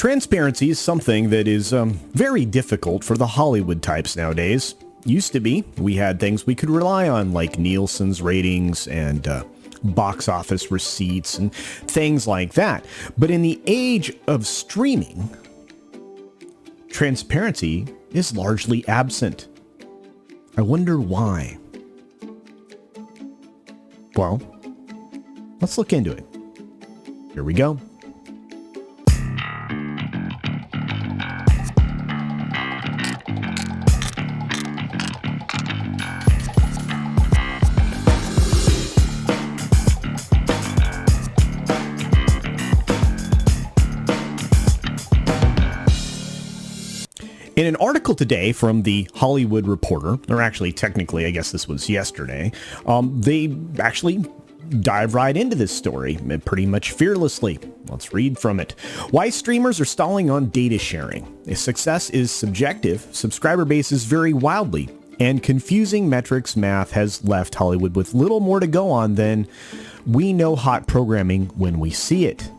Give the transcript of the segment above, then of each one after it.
Transparency is something that is very difficult for the Hollywood types nowadays. Used to be, we had things we could rely on like Nielsen's ratings and box office receipts and things like that. But in the age of streaming, transparency is largely absent. I wonder why. Well, let's look into it. Here we go. In an article today from the Hollywood Reporter, or actually technically I guess this was yesterday, they actually dive right into this story pretty much fearlessly. Let's read from it. Why streamers are stalling on data sharing. If success is subjective, subscriber bases vary wildly, and confusing metrics math has left Hollywood with little more to go on than we know hot programming when we see it.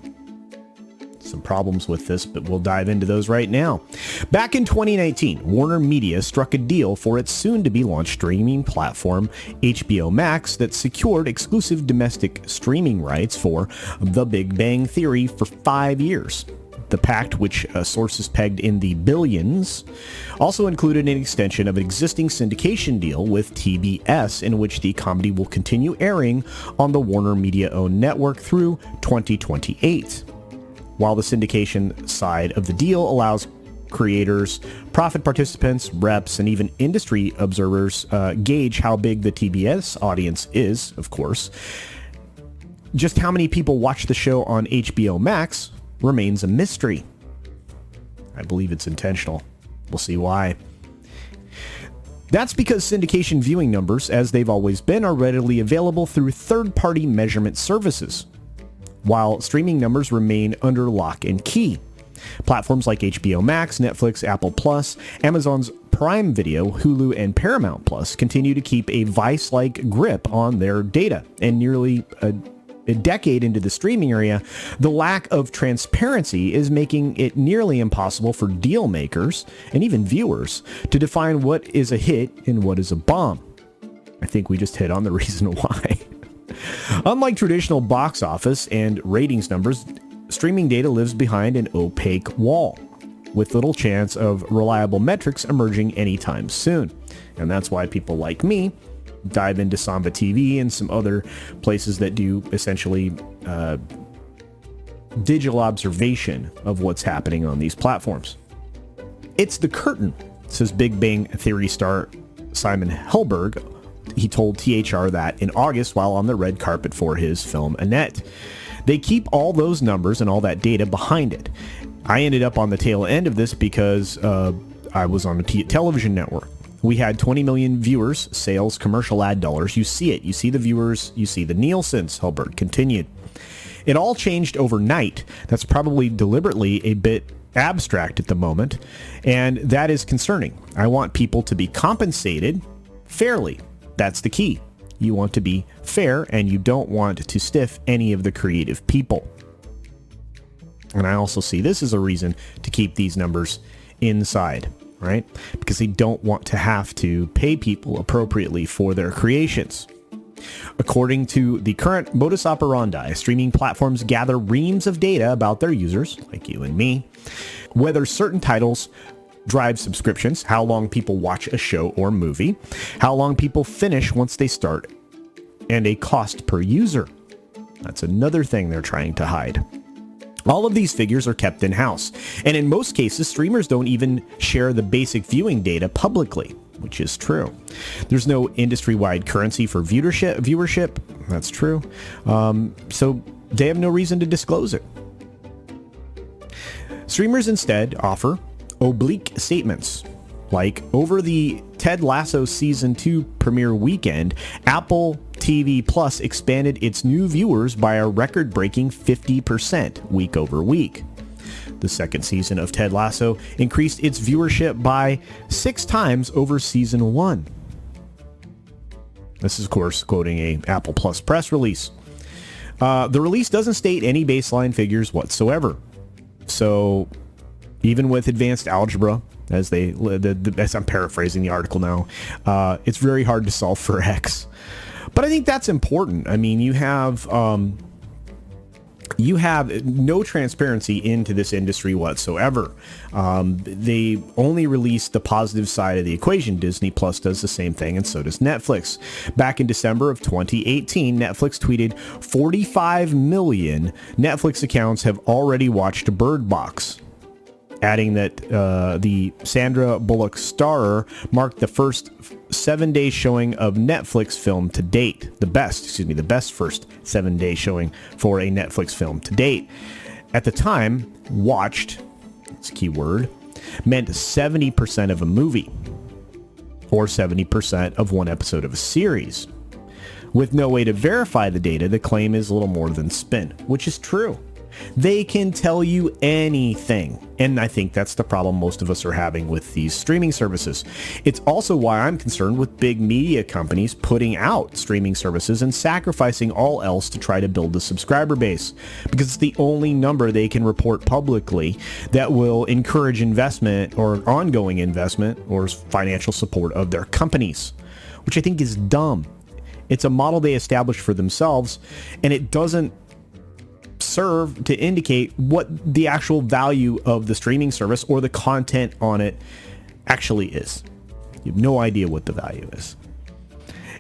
Some problems with this, but we'll dive into those right now. Back in 2019, Warner Media struck a deal for its soon-to-be-launched streaming platform, HBO Max, that secured exclusive domestic streaming rights for The Big Bang Theory for 5 years. The pact, which sources pegged in the billions, also included an extension of an existing syndication deal with TBS, in which the comedy will continue airing on the Warner Media-owned network through 2028. While the syndication side of the deal allows creators, profit participants, reps, and even industry observers gauge how big the TBS audience is, of course, just how many people watch the show on HBO Max remains a mystery. I believe it's intentional. We'll see why. That's because syndication viewing numbers, as they've always been, are readily available through third-party measurement services, while streaming numbers remain under lock and key. Platforms like HBO Max, Netflix, Apple Plus, Amazon's Prime Video, Hulu, and Paramount Plus continue to keep a vice-like grip on their data. And nearly a decade into the streaming area, the lack of transparency is making it nearly impossible for deal makers and even viewers to define what is a hit and what is a bomb. I think we just hit on the reason why. Unlike traditional box office and ratings numbers, streaming data lives behind an opaque wall, with little chance of reliable metrics emerging anytime soon. And that's why people like me dive into Samba TV and some other places that do essentially digital observation of what's happening on these platforms. It's the curtain, says Big Bang Theory star Simon Helberg. He told THR that in August while on the red carpet for his film Annette. They keep all those numbers and all that data behind it. I ended up on the tail end of this because I was on a television network. We had 20 million viewers, sales, commercial ad dollars. You see it. You see the viewers. You see the Nielsen's, Helberg continued. It all changed overnight. That's probably deliberately a bit abstract at the moment, and that is concerning. I want people to be compensated fairly. That's the key. You want to be fair, and you don't want to stiff any of the creative people. And I also see this as a reason to keep these numbers inside, right? Because they don't want to have to pay people appropriately for their creations. According to the current modus operandi, streaming platforms gather reams of data about their users, like you and me, whether certain titles drive subscriptions, how long people watch a show or movie, how long people finish once they start, and a cost per user. That's another thing they're trying to hide. All of these figures are kept in-house, and in most cases, streamers don't even share the basic viewing data publicly, which is true. There's no industry-wide currency for viewership. That's true. So they have no reason to disclose it. Streamers instead offer oblique statements, like over the Ted Lasso Season 2 premiere weekend, Apple TV Plus expanded its new viewers by a record-breaking 50% week over week. The second season of Ted Lasso increased its viewership by 6 times over Season 1. This is, of course, quoting a Apple Plus press release. The release doesn't state any baseline figures whatsoever. So Even with advanced algebra, as I'm paraphrasing the article now, it's very hard to solve for x. But I think that's important. I mean, you have no transparency into this industry whatsoever. They only release the positive side of the equation. Disney Plus does the same thing, and so does Netflix. Back in December of 2018, Netflix tweeted 45 million Netflix accounts have already watched Bird Box, adding that the Sandra Bullock starer marked the first 7-day showing of Netflix film to date. The best first 7-day showing for a Netflix film to date. At the time, watched, it's a key word, meant 70% of a movie, or 70% of one episode of a series. With no way to verify the data, the claim is little more than spin, which is true. They can tell you anything. And I think that's the problem most of us are having with these streaming services. It's also why I'm concerned with big media companies putting out streaming services and sacrificing all else to try to build a subscriber base, because it's the only number they can report publicly that will encourage investment or ongoing investment or financial support of their companies, which I think is dumb. It's a model they established for themselves, and it doesn't serve to indicate what the actual value of the streaming service or the content on it actually is. You have no idea what the value is.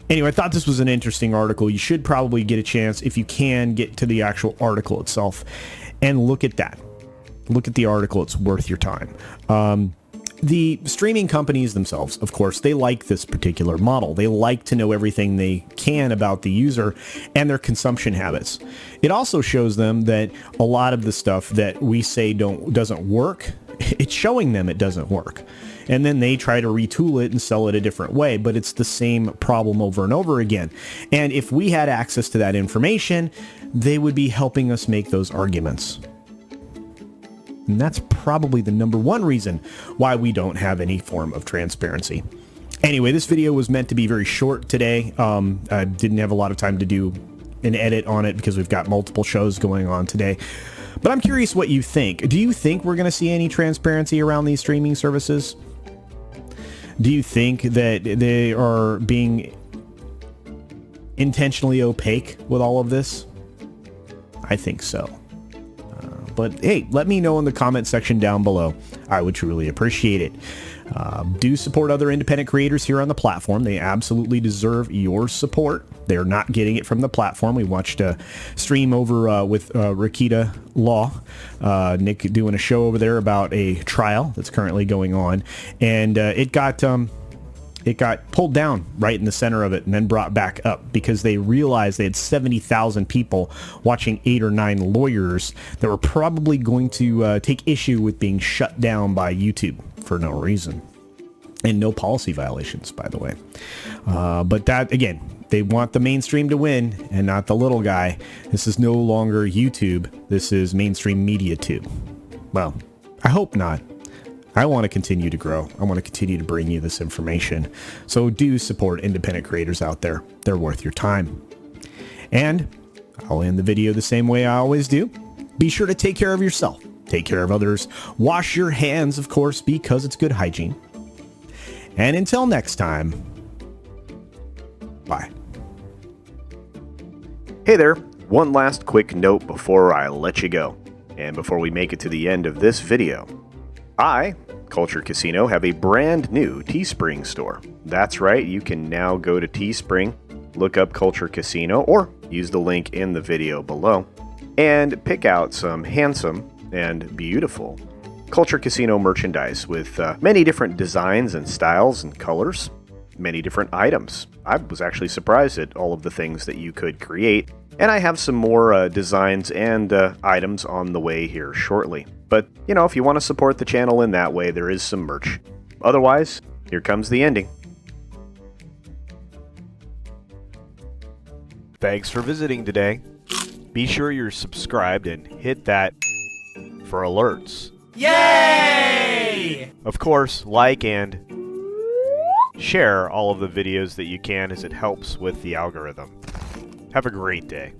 Anyway, I thought this was an interesting article. You should probably get a chance, if you can, get to the actual article itself and look at that. Look at the article. It's worth your time. The streaming companies themselves, of course, they like this particular model. They like to know everything they can about the user and their consumption habits. It also shows them that a lot of the stuff that we say doesn't work, it's showing them it doesn't work. And then they try to retool it and sell it a different way, but it's the same problem over and over again. And if we had access to that information, they would be helping us make those arguments. And that's probably the number one reason why we don't have any form of transparency. Anyway, this video was meant to be very short today. I didn't have a lot of time to do an edit on it because we've got multiple shows going on today. But I'm curious what you think. Do you think we're going to see any transparency around these streaming services? Do you think that they are being intentionally opaque with all of this? I think so. But hey, let me know in the comment section down below. I would truly appreciate it. Do support other independent creators here on the platform. They absolutely deserve your support. They're not getting it from the platform. We watched a stream over with Rakita Law, Nick doing a show over there about a trial that's currently going on, and it got pulled down right in the center of it and then brought back up because they realized they had 70,000 people watching 8 or 9 lawyers that were probably going to take issue with being shut down by YouTube for no reason. And no policy violations, by the way. But that, again, they want the mainstream to win and not the little guy. This is no longer YouTube. This is mainstream media tube. Well, I hope not. I want to continue to grow. I want to continue to bring you this information. So do support independent creators out there. They're worth your time. And I'll end the video the same way I always do. Be sure to take care of yourself. Take care of others. Wash your hands, of course, because it's good hygiene. And until next time, bye. Hey there. One last quick note before I let you go. And before we make it to the end of this video. I, Culture Casino, have a brand new Teespring store. That's right, you can now go to Teespring, look up Culture Casino, or use the link in the video below, and pick out some handsome and beautiful Culture Casino merchandise with many different designs and styles and colors, many different items. I was actually surprised at all of the things that you could create, and I have some more designs and items on the way here shortly. But, you know, if you want to support the channel in that way, there is some merch. Otherwise, here comes the ending. Thanks for visiting today. Be sure you're subscribed and hit that for alerts. Yay! Of course, like and share all of the videos that you can, as it helps with the algorithm. Have a great day.